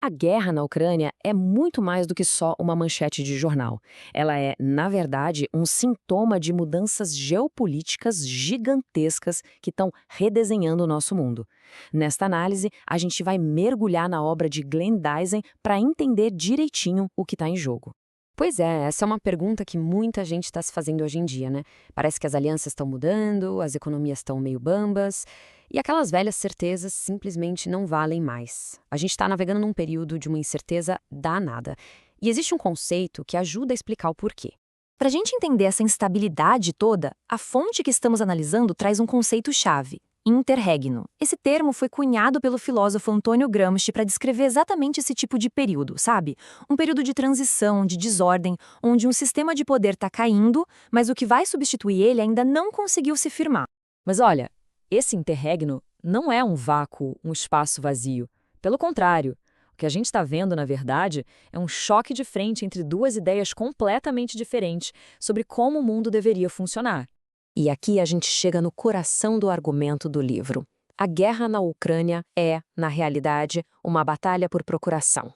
A guerra na Ucrânia é muito mais do que só uma manchete de jornal. Ela é, na verdade, um sintoma de mudanças geopolíticas gigantescas que estão redesenhando o nosso mundo. Nesta análise, a gente vai mergulhar na obra de Glenn Dyson para entender direitinho o que está em jogo. Pois é, essa é uma pergunta que muita gente está se fazendo hoje em dia, né? Parece que as alianças estão mudando, as economias estão meio bambas, e aquelas velhas certezas simplesmente não valem mais. A gente está navegando num período de uma incerteza danada. E existe um conceito que ajuda a explicar o porquê. Para a gente entender essa instabilidade toda, a fonte que estamos analisando traz um conceito-chave: interregno. Esse termo foi cunhado pelo filósofo Antônio Gramsci para descrever exatamente esse tipo de período, sabe? Um período de transição, de desordem, onde um sistema de poder está caindo, mas o que vai substituir ele ainda não conseguiu se firmar. Mas olha, esse interregno não é um vácuo, um espaço vazio. Pelo contrário, o que a gente está vendo, na verdade, é um choque de frente entre duas ideias completamente diferentes sobre como o mundo deveria funcionar. E aqui a gente chega no coração do argumento do livro. A guerra na Ucrânia é, na realidade, uma batalha por procuração.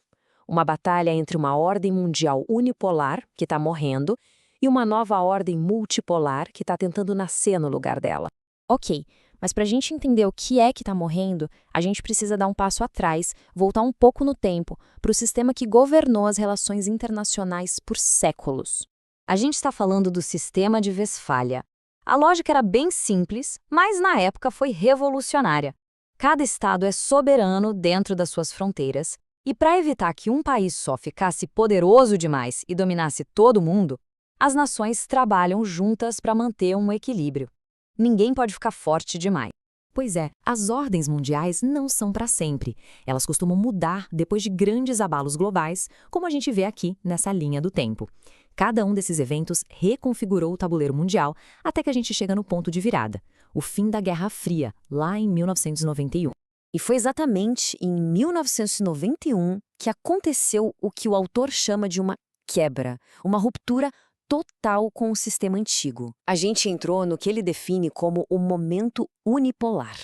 Uma batalha entre uma ordem mundial unipolar, que está morrendo, e uma nova ordem multipolar que está tentando nascer no lugar dela. Ok, mas para a gente entender o que é que está morrendo, a gente precisa dar um passo atrás, voltar um pouco no tempo, para o sistema que governou as relações internacionais por séculos. A gente está falando do Sistema de Westfália. A lógica era bem simples, mas na época foi revolucionária. Cada estado é soberano dentro das suas fronteiras, e para evitar que um país só ficasse poderoso demais e dominasse todo mundo, as nações trabalham juntas para manter um equilíbrio. Ninguém pode ficar forte demais. Pois é, as ordens mundiais não são para sempre. Elas costumam mudar depois de grandes abalos globais, como a gente vê aqui nessa linha do tempo. Cada um desses eventos reconfigurou o tabuleiro mundial até que a gente chega no ponto de virada, o fim da Guerra Fria, lá em 1991. E foi exatamente em 1991 que aconteceu o que o autor chama de uma quebra, uma ruptura total com o sistema antigo. A gente entrou no que ele define como o momento unipolar.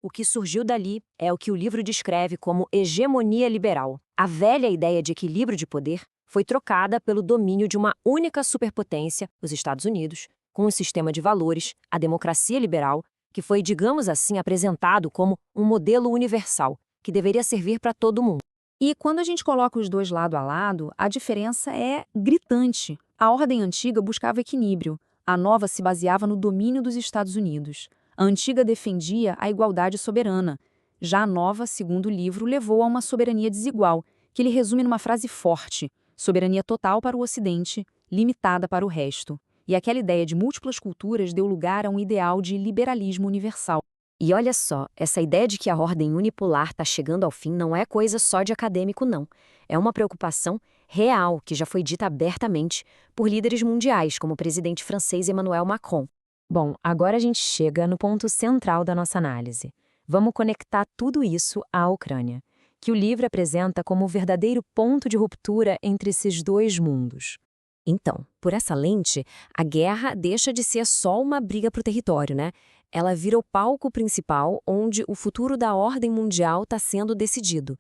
O que surgiu dali é o que o livro descreve como hegemonia liberal. A velha ideia de equilíbrio de poder foi trocada pelo domínio de uma única superpotência, os Estados Unidos, com um sistema de valores, a democracia liberal, que foi, digamos assim, apresentado como um modelo universal, que deveria servir para todo mundo. E quando a gente coloca os dois lado a lado, a diferença é gritante. A ordem antiga buscava equilíbrio, a nova se baseava no domínio dos Estados Unidos. A antiga defendia a igualdade soberana. Já a nova, segundo o livro, levou a uma soberania desigual, que ele resume numa frase forte: soberania total para o Ocidente, limitada para o resto. E aquela ideia de múltiplas culturas deu lugar a um ideal de liberalismo universal. E olha só, essa ideia de que a ordem unipolar está chegando ao fim não é coisa só de acadêmico, não. É uma preocupação real que já foi dita abertamente por líderes mundiais, como o presidente francês Emmanuel Macron. Bom, agora a gente chega no ponto central da nossa análise. Vamos conectar tudo isso à Ucrânia, que o livro apresenta como o verdadeiro ponto de ruptura entre esses dois mundos. Então, por essa lente, a guerra deixa de ser só uma briga por território, né? Ela vira o palco principal onde o futuro da ordem mundial está sendo decidido.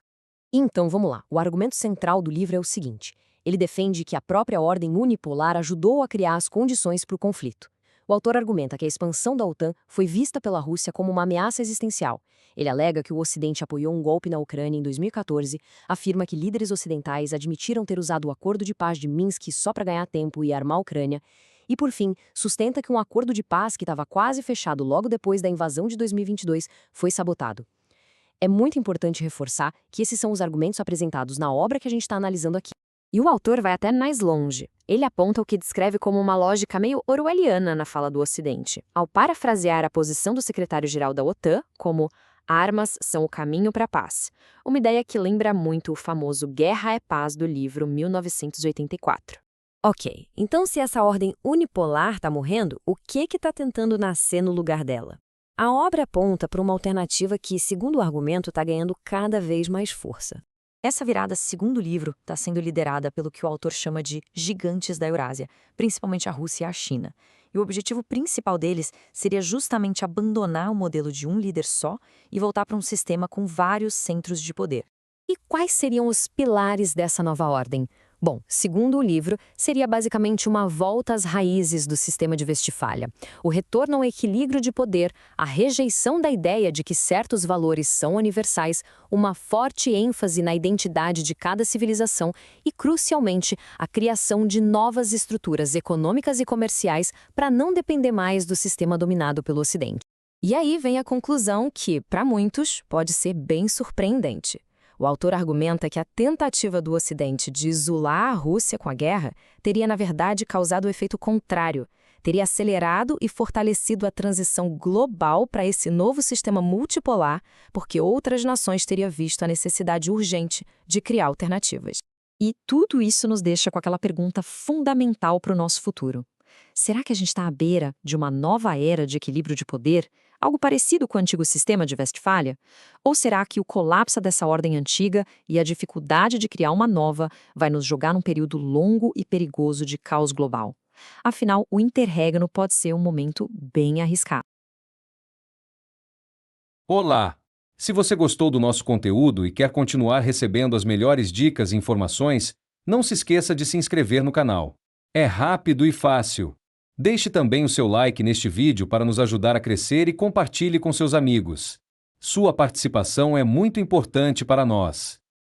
Então, vamos lá. O argumento central do livro é o seguinte: ele defende que a própria ordem unipolar ajudou a criar as condições para o conflito. O autor argumenta que a expansão da OTAN foi vista pela Rússia como uma ameaça existencial. Ele alega que o Ocidente apoiou um golpe na Ucrânia em 2014, afirma que líderes ocidentais admitiram ter usado o acordo de paz de Minsk só para ganhar tempo e armar a Ucrânia, e, por fim, sustenta que um acordo de paz que estava quase fechado logo depois da invasão de 2022 foi sabotado. É muito importante reforçar que esses são os argumentos apresentados na obra que a gente está analisando aqui. E o autor vai até mais longe. Ele aponta o que descreve como uma lógica meio orwelliana na fala do Ocidente, ao parafrasear a posição do secretário-geral da OTAN como "armas são o caminho para a paz", uma ideia que lembra muito o famoso Guerra é Paz do livro 1984. Ok, então se essa ordem unipolar está morrendo, o que está tentando nascer no lugar dela? A obra aponta para uma alternativa que, segundo o argumento, está ganhando cada vez mais força. Essa virada, segundo o livro, está sendo liderada pelo que o autor chama de gigantes da Eurásia, principalmente a Rússia e a China. E o objetivo principal deles seria justamente abandonar o modelo de um líder só e voltar para um sistema com vários centros de poder. E quais seriam os pilares dessa nova ordem? Bom, segundo o livro, seria basicamente uma volta às raízes do sistema de Westfália, o retorno ao equilíbrio de poder, a rejeição da ideia de que certos valores são universais, uma forte ênfase na identidade de cada civilização e, crucialmente, a criação de novas estruturas econômicas e comerciais para não depender mais do sistema dominado pelo Ocidente. E aí vem a conclusão que, para muitos, pode ser bem surpreendente. O autor argumenta que a tentativa do Ocidente de isolar a Rússia com a guerra teria, na verdade, causado o efeito contrário. Teria acelerado e fortalecido a transição global para esse novo sistema multipolar, porque outras nações teriam visto a necessidade urgente de criar alternativas. E tudo isso nos deixa com aquela pergunta fundamental para o nosso futuro. Será que a gente está à beira de uma nova era de equilíbrio de poder, algo parecido com o antigo sistema de Westfália? Ou será que o colapso dessa ordem antiga e a dificuldade de criar uma nova vai nos jogar num período longo e perigoso de caos global? Afinal, o interregno pode ser um momento bem arriscado. Olá! Se você gostou do nosso conteúdo e quer continuar recebendo as melhores dicas e informações, não se esqueça de se inscrever no canal. É rápido e fácil. Deixe também o seu like neste vídeo para nos ajudar a crescer e compartilhe com seus amigos. Sua participação é muito importante para nós.